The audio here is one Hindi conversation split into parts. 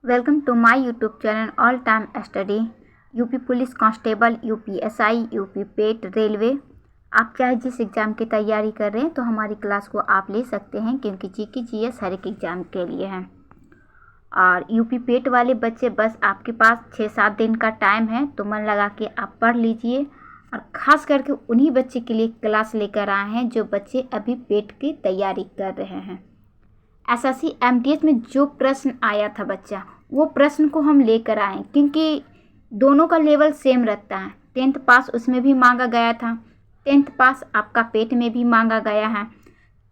Welcome to my YouTube channel all time study. UP police constable, UPSI, UP PET, railway, आप चाहे जिस एग्ज़ाम की तैयारी कर रहे हैं तो हमारी क्लास को आप ले सकते हैं, क्योंकि जीके जीएस हर एक एग्ज़ाम के लिए है। और यूपी पेट वाले बच्चे बस आपके पास 6-7 दिन का टाइम है, तो मन लगा के आप पढ़ लीजिए। और ख़ास करके उन्हीं बच्चे के लिए क्लास लेकर आए हैं जो बच्चे अभी पेट की तैयारी कर रहे हैं। एसएससी एमटीएस में जो प्रश्न आया था बच्चा, वो प्रश्न को हम लेकर आए, क्योंकि दोनों का लेवल सेम रहता है। 10th पास उसमें भी मांगा गया था, 10th पास आपका पेट में भी मांगा गया है।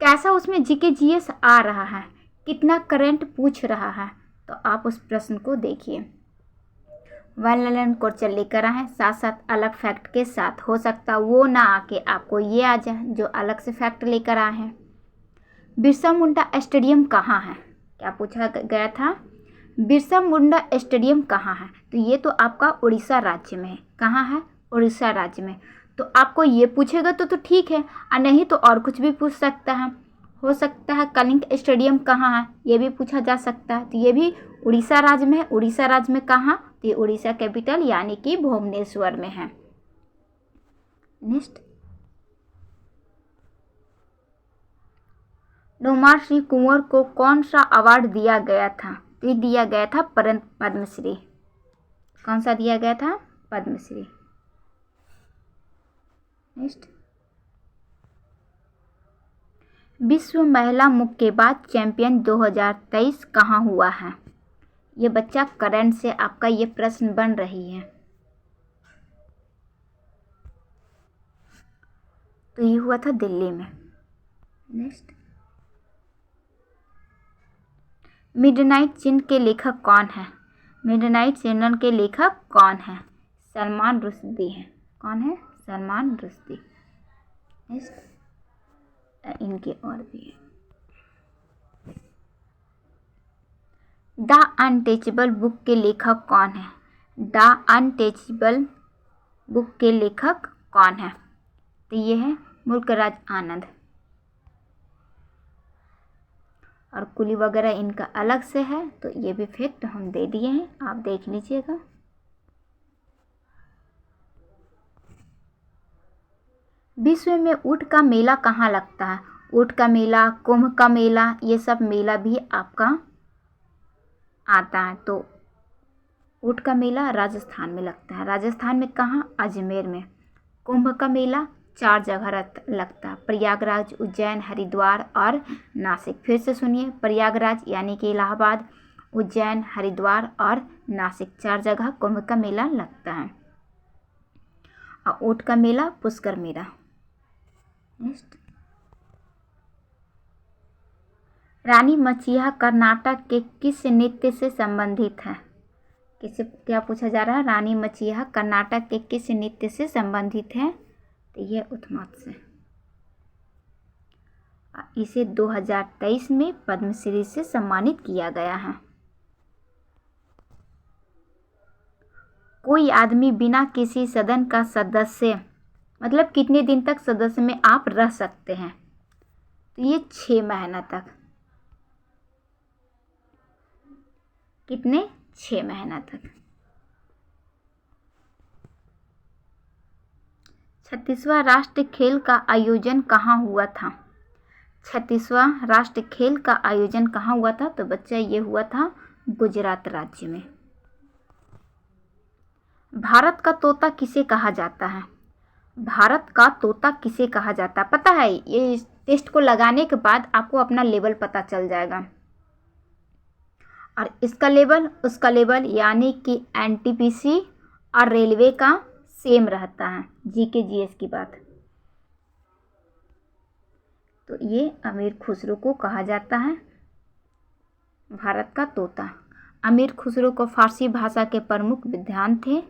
कैसा उसमें जीके जीएस आ रहा है, कितना करंट पूछ रहा है, तो आप उस प्रश्न को देखिए। वेल नोन क्वेश्चन लेकर आए, साथ साथ अलग फैक्ट के साथ। हो सकता वो ना आके आपको ये आ जाए जो अलग से फैक्ट लेकर आए हैं। बिरसा मुंडा स्टेडियम कहाँ है, क्या पूछा गया था? बिरसा मुंडा स्टेडियम कहाँ है? तो ये तो आपका उड़ीसा राज्य में है। कहाँ है? उड़ीसा राज्य में। तो आपको ये पूछेगा तो ठीक है, और नहीं तो और कुछ भी पूछ सकता है। हो सकता है कलिंग स्टेडियम कहाँ है, ये भी पूछा जा सकता है। तो ये भी उड़ीसा राज्य में है। उड़ीसा राज्य में कहाँ? तो ये उड़ीसा कैपिटल यानी कि भुवनेश्वर में है। नेक्स्ट, डोमार श्री कुंवर को कौन सा अवार्ड दिया गया था? तो दिया गया था पद्मश्री। कौन सा दिया गया था? पद्मश्री। नेक्स्ट, विश्व महिला मुक्केबाज चैंपियन 2023 कहाँ हुआ है? ये बच्चा करंट से आपका ये प्रश्न बन रही है। तो ये हुआ था दिल्ली में। नेक्स्ट, मिडनाइट चिन्ह के लेखक कौन है? मिडनाइट चिन्ह के लेखक कौन है? सलमान रुश्दी है। कौन है? सलमान रुश्दी। इनके और भी है। द अनटचेबल बुक के लेखक कौन है? द अनटचेबल बुक के लेखक कौन है? तो ये है मुल्कराज आनंद। और कुली वगैरह इनका अलग से है, तो ये भी फैक्ट हम दे दिए हैं, आप देख लीजिएगा। विश्व में ऊँट का मेला कहाँ लगता है? ऊँट का मेला, कुंभ का मेला, ये सब मेला भी आपका आता है। तो ऊँट का मेला राजस्थान में लगता है। राजस्थान में कहाँ? अजमेर में। कुंभ का मेला 4 जगह लगता है, प्रयागराज, उज्जैन, हरिद्वार और नासिक। फिर से सुनिए, प्रयागराज यानी कि इलाहाबाद, उज्जैन, हरिद्वार और नासिक, 4 जगह कुंभ का मेला लगता है। और ऊँट का मेला पुष्कर मेला। नेक्स्ट, रानी मचिया कर्नाटक के किस नृत्य से संबंधित है? किससे क्या पूछा जा रहा है? रानी मचिया कर्नाटक के किस नृत्य से संबंधित है? तो ये उत्मात से। इसे 2023 में पद्मश्री से सम्मानित किया गया है। कोई आदमी बिना किसी सदन का सदस्य, मतलब कितने दिन तक सदस्य में आप रह सकते हैं? तो ये 6 महीना तक। कितने? 6 महीना तक। 36वां राष्ट्रीय खेल का आयोजन कहाँ हुआ था? 36वां राष्ट्रीय खेल का आयोजन कहाँ हुआ था? तो बच्चा ये हुआ था गुजरात राज्य में। भारत का तोता किसे कहा जाता है? भारत का तोता किसे कहा जाता है? पता है, ये टेस्ट को लगाने के बाद आपको अपना लेवल पता चल जाएगा। और इसका लेवल, उसका लेवल, यानी कि एनटीपीसी और रेलवे का सेम रहता है। जीके जीएस की बात। तो ये अमीर खुसरो को कहा जाता है भारत का तोता। अमीर खुसरो को फारसी भाषा के प्रमुख विद्वान थे।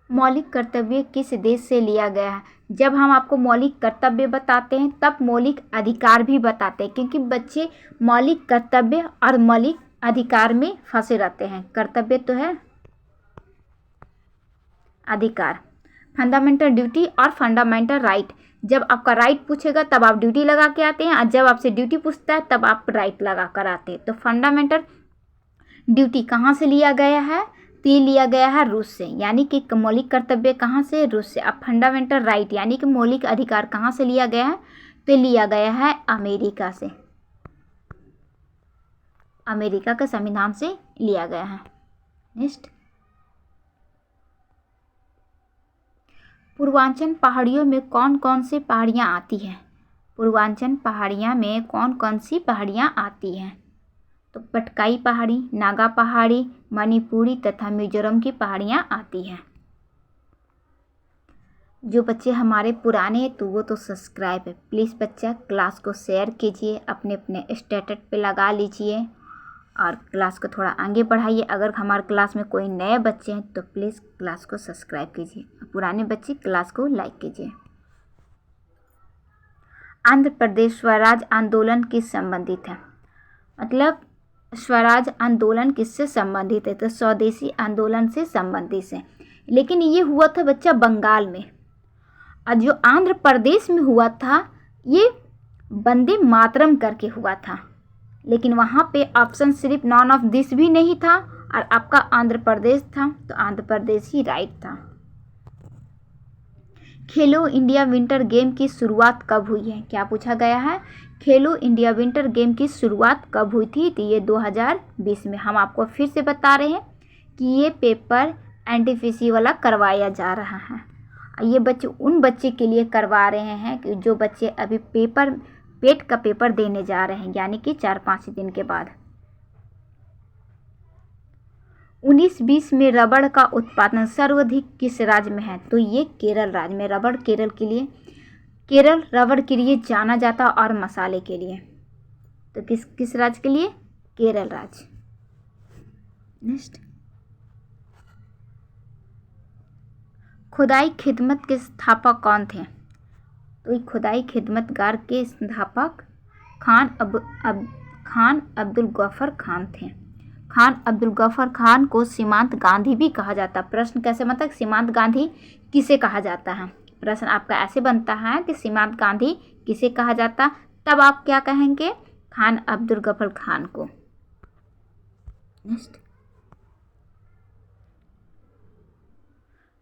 मौलिक कर्तव्य किस देश से लिया गया है? जब हम आपको मौलिक कर्तव्य बताते हैं तब मौलिक अधिकार भी बताते हैं, क्योंकि बच्चे मौलिक कर्तव्य और मौलिक अधिकार में फंसे रहते हैं। कर्तव्य तो है अधिकार, फंडामेंटल ड्यूटी और फंडामेंटल राइट। जब आपका राइट पूछेगा तब आप ड्यूटी लगा के आते हैं, और जब आपसे ड्यूटी पूछता है तब आप राइट लगा कर आते हैं। तो फंडामेंटल ड्यूटी कहाँ से लिया गया है? तो ये लिया गया है रूस से, यानी कि मौलिक कर्तव्य कहाँ से? रूस से। अब फंडामेंटल राइट यानी कि मौलिक अधिकार कहाँ से लिया गया है? तो लिया गया है अमेरिका से, अमेरिका के संविधान से लिया गया है। नेक्स्ट, पूर्वांचल पहाड़ियों में कौन कौन सी पहाड़ियाँ आती हैं? पूर्वांचल पहाड़ियाँ में कौन कौन सी पहाड़ियाँ आती हैं? तो पटकाई पहाड़ी, नागा पहाड़ी, मणिपुरी तथा मिजोरम की पहाड़ियाँ आती हैं। जो बच्चे हमारे पुराने हैं तो वो तो सब्सक्राइब है, प्लीज़ बच्चा क्लास को शेयर कीजिए, अपने अपने स्टेटस पे लगा लीजिए और क्लास को थोड़ा आगे बढ़ाइए। अगर हमारे क्लास में कोई नए बच्चे हैं तो प्लीज़ क्लास को सब्सक्राइब कीजिए, पुराने बच्चे क्लास को लाइक कीजिए। आंध्र प्रदेश स्वराज आंदोलन किस संबंधित है? मतलब स्वराज आंदोलन किससे संबंधित है? तो स्वदेशी आंदोलन से संबंधित है, लेकिन ये हुआ था बच्चा बंगाल में, और जो आंध्र प्रदेश में हुआ था ये वंदे मातरम करके हुआ था, लेकिन वहाँ पे ऑप्शन सिर्फ नॉन ऑफ दिस भी नहीं था और आपका आंध्र प्रदेश था, तो आंध्र प्रदेश ही राइट था। खेलो इंडिया विंटर गेम की शुरुआत कब हुई है? क्या पूछा गया है? खेलो इंडिया विंटर गेम की शुरुआत कब हुई थी? तो ये 2020 में। हम आपको फिर से बता रहे हैं कि ये पेपर एनटीपीसी वाला करवाया जा रहा है। ये बच्चे उन बच्चे के लिए करवा रहे हैं कि जो बच्चे अभी पेट का पेपर देने जा रहे हैं, यानी कि 4-5 दिन के बाद। 1920 में रबड़ का उत्पादन सर्वाधिक किस राज्य में है? तो ये केरल राज्य में। रबड़ केरल के लिए, केरल रबड़ के लिए जाना जाता और मसाले के लिए। तो किस राज्य के लिए? केरल राज्य। नेक्स्ट, खुदाई खिदमत के स्थापक कौन थे? तो खुदाई खिदमतगार के स्थापक खान अब्दुल गफर खान थे। खान अब्दुल गफर खान को सीमांत गांधी भी कहा जाता। प्रश्न कैसे बनता है? सीमांत गांधी किसे कहा जाता है? प्रश्न आपका ऐसे बनता है कि सीमांत गांधी किसे कहा जाता, तब आप क्या कहेंगे? खान अब्दुल गफर खान को। नेक्स्ट,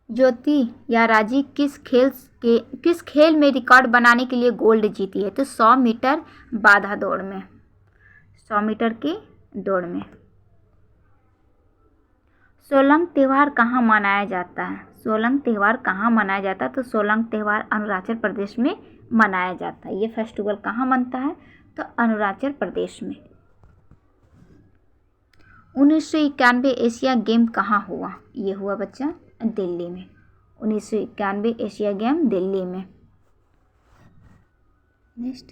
ज्योति या राजी किस खेल में रिकॉर्ड बनाने के लिए गोल्ड जीती है? तो 100 मीटर बाधा दौड़ में, 100 मीटर की दौड़ में। सोलंग त्यौहार कहाँ मनाया जाता है? सोलंग त्यौहार कहाँ मनाया जाता है? तो सोलंग त्यौहार अरुणाचल प्रदेश में मनाया जाता है। ये फेस्टिवल कहाँ मनता है? तो अरुणाचल प्रदेश में। 1991 एशिया गेम कहाँ हुआ? ये हुआ बच्चा दिल्ली में। 1991 एशिया गेम दिल्ली में। नेक्स्ट,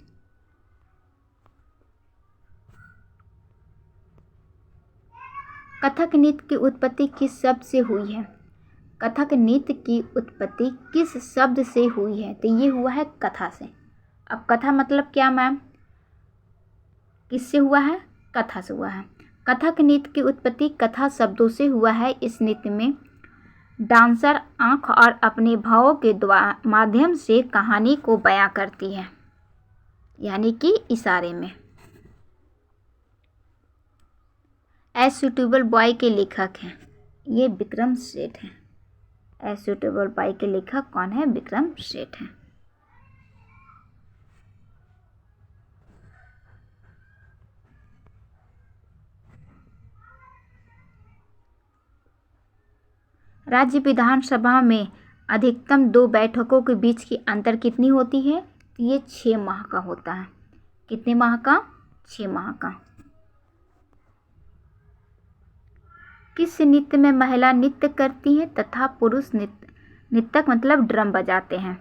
कथक नृत्य की उत्पत्ति किस शब्द से हुई है? कथक नृत्य की उत्पत्ति किस शब्द से हुई है? तो ये हुआ है कथा से। अब कथा मतलब क्या मैम? किससे हुआ है? कथा से हुआ है। कथक नृत्य की उत्पत्ति कथा शब्दों से हुआ है। इस नृत्य में डांसर आंख और अपने भावों के माध्यम से कहानी को बयां करती है, यानी कि इशारे में। ए सूटेबल बॉय के लेखक हैं, ये विक्रम सेठ हैं। ए सूटेबल बॉय के लेखक कौन है? विक्रम सेठ हैं। राज्य विधानसभा में अधिकतम 2 बैठकों के बीच की अंतर कितनी होती है? ये 6 माह का होता है। कितने माह का? 6 माह का। किस नृत्य में महिला नृत्य करती हैं तथा पुरुष नृत्यक मतलब ड्रम बजाते हैं?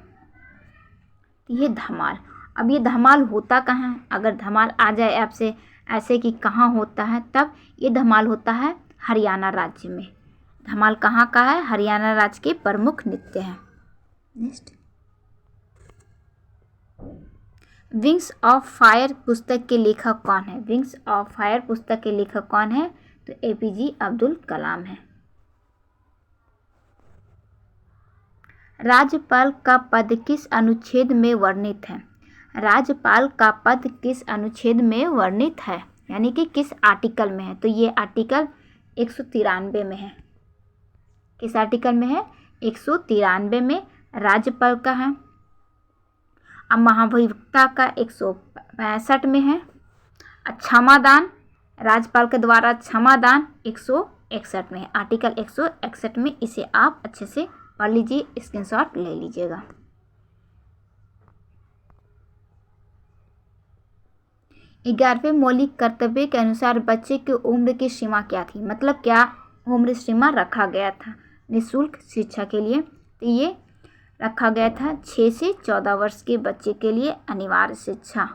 ये धमाल। अब ये धमाल होता कहाँ है? अगर धमाल आ जाए आपसे ऐसे कि कहाँ होता है, तब ये धमाल होता है हरियाणा राज्य में। धमाल कहाँ का है? हरियाणा राज्य के प्रमुख नृत्य है। नेक्स्ट, विंग्स ऑफ फायर पुस्तक के लेखक कौन है? विंग्स ऑफ फायर पुस्तक के लेखक कौन है? तो एपीजे अब्दुल कलाम है। राज्यपाल का पद किस अनुच्छेद में वर्णित है? राज्यपाल का पद किस अनुच्छेद में वर्णित है, यानी कि किस आर्टिकल में है? तो ये आर्टिकल 193 में है। किस आर्टिकल में है? 193 में राज्यपाल का है। अब महाभियोक्ता का 165 में है। क्षमादान, राज्यपाल के द्वारा क्षमादान 161 में है। आर्टिकल 161 में, इसे आप अच्छे से पढ़ लीजिए, स्क्रीनशॉट ले लीजिएगा। ग्यारहवें मौलिक कर्तव्य के अनुसार बच्चे की उम्र की सीमा क्या थी? मतलब क्या उम्र सीमा रखा गया था निःशुल्क शिक्षा के लिए? तो ये रखा गया था 6 से 14 वर्ष के बच्चे के लिए अनिवार्य शिक्षा,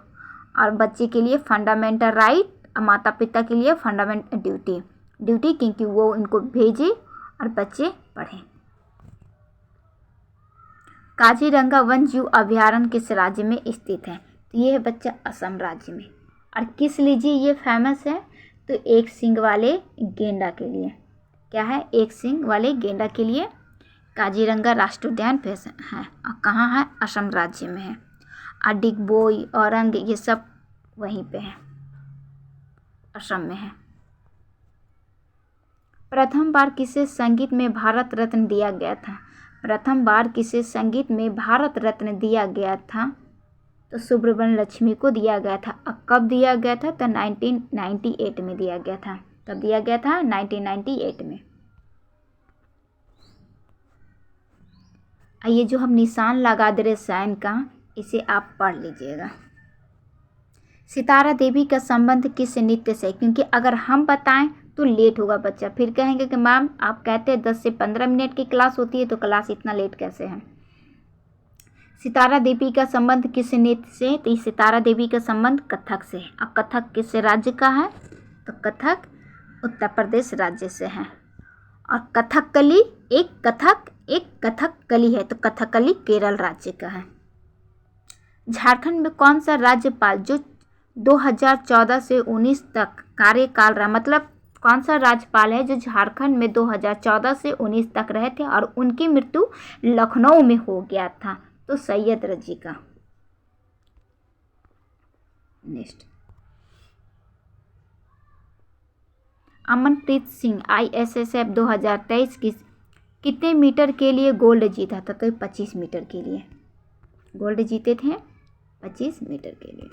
और बच्चे के लिए फंडामेंटल राइट, माता पिता के लिए फंडामेंटल ड्यूटी, क्योंकि वो इनको भेजे और बच्चे पढ़ें। काजीरंगा वन्य जीव अभयारण्य किस राज्य में स्थित है? तो ये है बच्चा असम राज्य में। और किस लिए ये फेमस है? तो एक सींग वाले गेंडा के लिए। क्या है? एक सींग वाले गेंडा के लिए काजीरंगा राष्ट्रीय उद्यान है। और कहाँ है? असम राज्य में है। और डिगबोई, औरंग, ये सब वहीं पे है, असम में है। प्रथम बार किसे संगीत में भारत रत्न दिया गया था? प्रथम बार किसे संगीत में भारत रत्न दिया गया था? तो सुब्रमण्यम लक्ष्मी को दिया गया था। अब कब दिया गया था? तो 1998 में दिया गया था। कब दिया गया था? 1998 में। ये जो हम निशान लगा दे रहे साइन का, इसे आप पढ़ लीजिएगा। सितारा देवी का संबंध किस नृत्य से? क्योंकि अगर हम बताएं तो लेट होगा बच्चा, फिर कहेंगे कि मैम आप कहते हैं 10 से 15 मिनट की क्लास होती है, तो क्लास इतना लेट कैसे है? सितारा देवी का संबंध किस नृत्य से? तो सितारा देवी का संबंध कथक से है। अब कथक किस राज्य का है? तो कथक उत्तर प्रदेश राज्य से है। और कथकली एक कथकली है, तो कथकली केरल राज्य का है। झारखंड में कौन सा राज्यपाल जो 2014 से 19 तक कार्यकाल रहा? मतलब कौन सा राज्यपाल है जो झारखंड में 2014 से 19 तक रहे थे और उनकी मृत्यु लखनऊ में हो गया था? तो सैयद रजी का। नेक्स्ट, अमनप्रीत सिंह ISSF 2023 कितने मीटर के लिए गोल्ड जीता था? तो 25 मीटर के लिए गोल्ड जीते थे, 25 मीटर के लिए।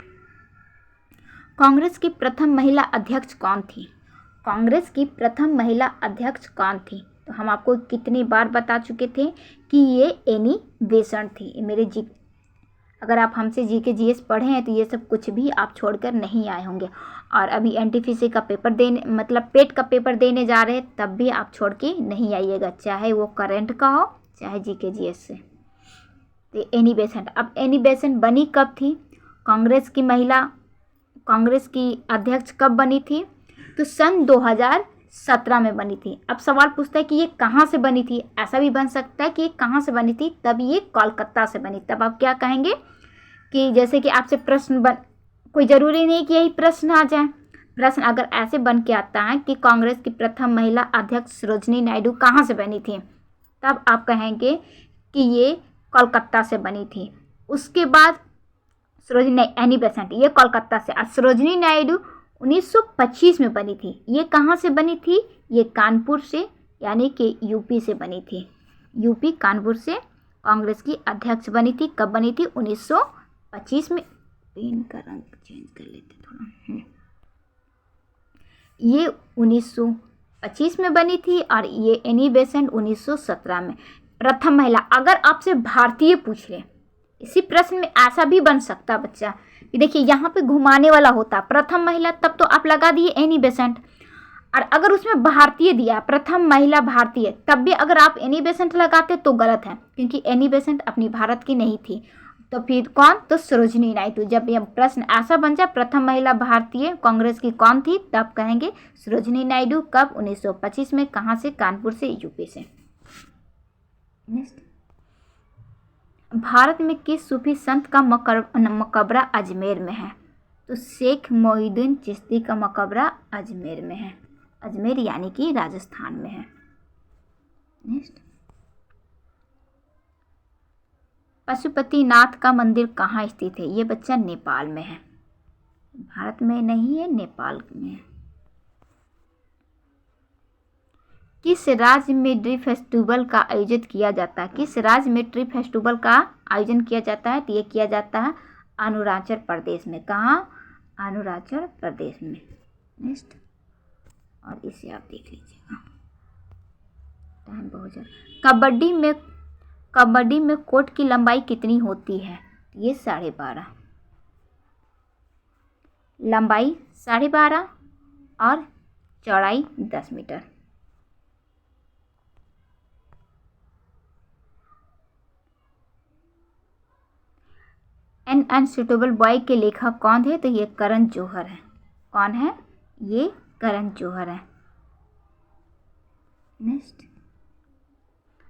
कांग्रेस की प्रथम महिला अध्यक्ष कौन थी? कांग्रेस की प्रथम महिला अध्यक्ष कौन थी? तो हम आपको कितनी बार बता चुके थे कि ये एनी बेसेंट थी। मेरे जी, अगर आप हमसे GK GS पढ़े हैं तो ये सब कुछ भी आप छोड़कर नहीं आए होंगे। और अभी NTPC का पेपर देने, मतलब पेट का पेपर देने जा रहे हैं, तब भी आप छोड़ के नहीं आइएगा, चाहे वो करंट का हो चाहे GK GS से। तो एनी बेसेंट। अब एनी बेसेंट बनी कब थी? कांग्रेस की अध्यक्ष कब बनी थी? तो सन 2017 में बनी थी। अब सवाल पूछता है कि ये कहाँ से बनी थी? ऐसा भी बन सकता है कि ये कहाँ से बनी थी, तब ये कोलकाता से बनी। तब आप क्या कहेंगे कि जैसे कि आपसे प्रश्न कोई ज़रूरी नहीं कि यही प्रश्न आ जाए। प्रश्न अगर ऐसे बन के आता है कि कांग्रेस की प्रथम महिला अध्यक्ष सरोजिनी नायडू कहाँ से बनी थी, तब आप कहेंगे कि ये कोलकाता से बनी थी। उसके बाद सरोजिनी एनी बेसेंट, ये कोलकाता से। और सरोजिनी नायडू 1925 में बनी थी। ये कहाँ से बनी थी? ये कानपुर से, यानी कि यूपी से बनी थी। यूपी कानपुर से कांग्रेस की अध्यक्ष बनी थी। कब बनी थी? 1925 में। पेन का रंग चेंज कर लेते थोड़ा। ये 1925 में बनी थी और ये एनी बेसेंट 1917 में। प्रथम महिला, अगर आपसे भारतीय पूछ ले, इसी प्रश्न में ऐसा भी बन सकता बच्चा, देखिए यहाँ पे घुमाने वाला होता प्रथम महिला, तब तो आप लगा दिए एनी बेसेंट। और अगर उसमें भारतीय दिया, प्रथम महिला भारतीय, तब भी अगर आप एनी बेसेंट लगाते तो गलत है, क्योंकि एनी बेसेंट अपनी भारत की नहीं थी। तो फिर कौन? तो सरोजिनी नायडू। जब यह प्रश्न ऐसा बन जाए प्रथम महिला भारतीय कांग्रेस की कौन थी, तब कहेंगे सरोजिनी नायडू। कब? 1925 में। कहाँ से? कानपुर से, यूपी से। नेक्स्ट, भारत में किस सूफी संत का मकबरा अजमेर में है? तो शेख मोहिउद्दीन चिश्ती का मकबरा अजमेर में है। अजमेर यानी कि राजस्थान में है। नेक्स्ट, पशुपतिनाथ का मंदिर कहाँ स्थित है? ये बच्चा नेपाल में है, भारत में नहीं है, नेपाल में है। किस राज्य में ट्री फेस्टिवल का आयोजित किया जाता है? किस राज्य में ट्री फेस्टिवल का आयोजन किया जाता है? तो ये किया जाता है अरुणाचल प्रदेश में। कहाँ? अरुणाचल प्रदेश में। नेक्स्ट, और इसे आप देख लीजिएगा, टाइम बहुत ज़्यादा। कबड्डी में कोर्ट की लंबाई कितनी होती है? ये 12.5, लंबाई 12.5 और चौड़ाई 10 मीटर। एन अनसुटेबल बॉय के लेखक कौन थे? तो ये करण जौहर है। कौन है? ये करण जौहर है। नेक्स्ट,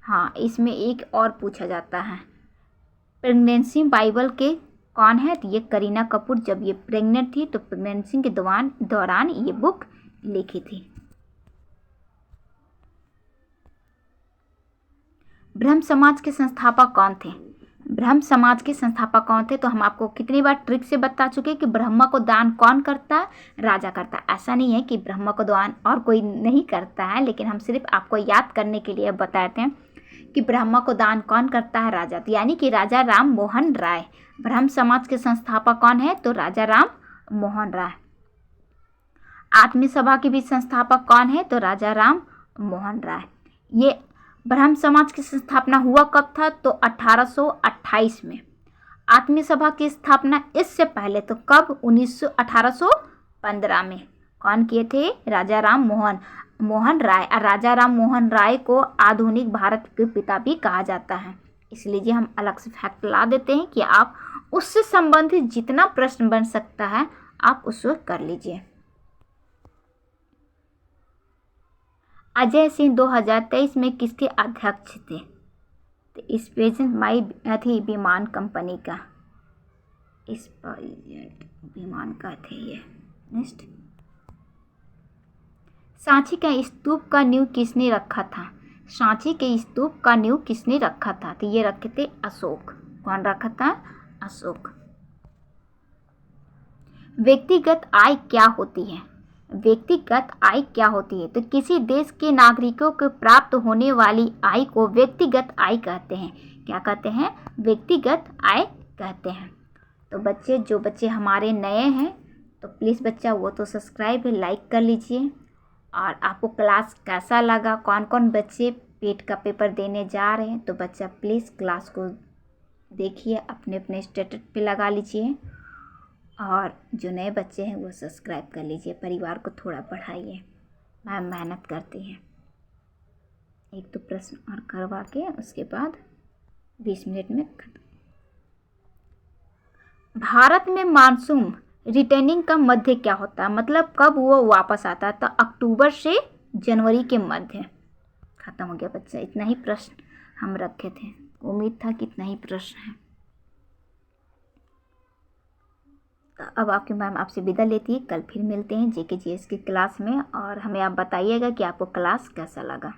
हाँ, इसमें एक और पूछा जाता है, प्रेगनेंसी बाइबल के कौन है? तो ये करीना कपूर जब ये प्रेग्नेंट थी तो प्रेगनेंसी के दौरान ये बुक लिखी थी। ब्रह्म समाज के संस्थापक कौन थे? ब्रह्म समाज के संस्थापक कौन थे? तो हम आपको कितनी बार ट्रिक से बता चुके कि ब्रह्मा को दान कौन करता है? राजा करता है। ऐसा नहीं है कि ब्रह्मा को दान और कोई नहीं करता है, लेकिन हम सिर्फ आपको याद करने के लिए बताते हैं कि ब्रह्मा को दान कौन करता है? राजा। तो यानी कि राजा राम मोहन राय। ब्रह्म समाज के संस्थापक कौन है? तो राजा राम मोहन राय। आत्मीय सभा के भी संस्थापक कौन है? तो राजा राम मोहन राय। ये ब्रह्म समाज की स्थापना हुआ कब था? तो 1828 में। आत्मीय सभा की स्थापना इससे पहले तो कब? 1815 में। कौन किए थे? राजा राम मोहन राय। और राजा राम मोहन राय को आधुनिक भारत के पिता भी कहा जाता है। इसलिए हम अलग से फैक्ट ला देते हैं कि आप उससे संबंधित जितना प्रश्न बन सकता है आप उसको कर लीजिए। अजय सिंह 2023 में किसके अध्यक्ष थे? तो स्पेसजेट विमान कंपनी का, स्पाइसजेट विमान का थे ये। नेक्स्ट, सांची का स्तूप का नींव किसने रखा था? सांची के स्तूप का नींव किसने रखा था? तो ये रखे थे अशोक। कौन रखा था? अशोक। व्यक्तिगत आय क्या होती है? व्यक्तिगत आय क्या होती है? तो किसी देश के नागरिकों को प्राप्त होने वाली आय को व्यक्तिगत आय कहते हैं। क्या कहते हैं? व्यक्तिगत आय कहते हैं। तो बच्चे, जो बच्चे हमारे नए हैं तो प्लीज़ बच्चा वो तो सब्सक्राइब है, लाइक कर लीजिए। और आपको क्लास कैसा लगा, कौन कौन बच्चे पेट का पेपर देने जा रहे हैं, तो बच्चा प्लीज़ क्लास को देखिए, अपने अपने स्टेटस पे लगा लीजिए। और जो नए बच्चे हैं वो सब्सक्राइब कर लीजिए। परिवार को थोड़ा बढ़ाइए, मैम मेहनत करती हैं। एक तो प्रश्न और करवा के उसके बाद 20 मिनट में खत्म। भारत में मानसून रिटर्निंग का मध्य क्या होता है? मतलब कब वो वापस आता है? तो अक्टूबर से जनवरी के मध्य। खत्म हो गया बच्चा, इतना ही प्रश्न हम रखे थे। उम्मीद था कि इतना ही प्रश्न है। अब आपकी मैम आपसे विदा लेती है। कल फिर मिलते हैं जेके जीएस की क्लास में, और हमें आप बताइएगा कि आपको क्लास कैसा लगा।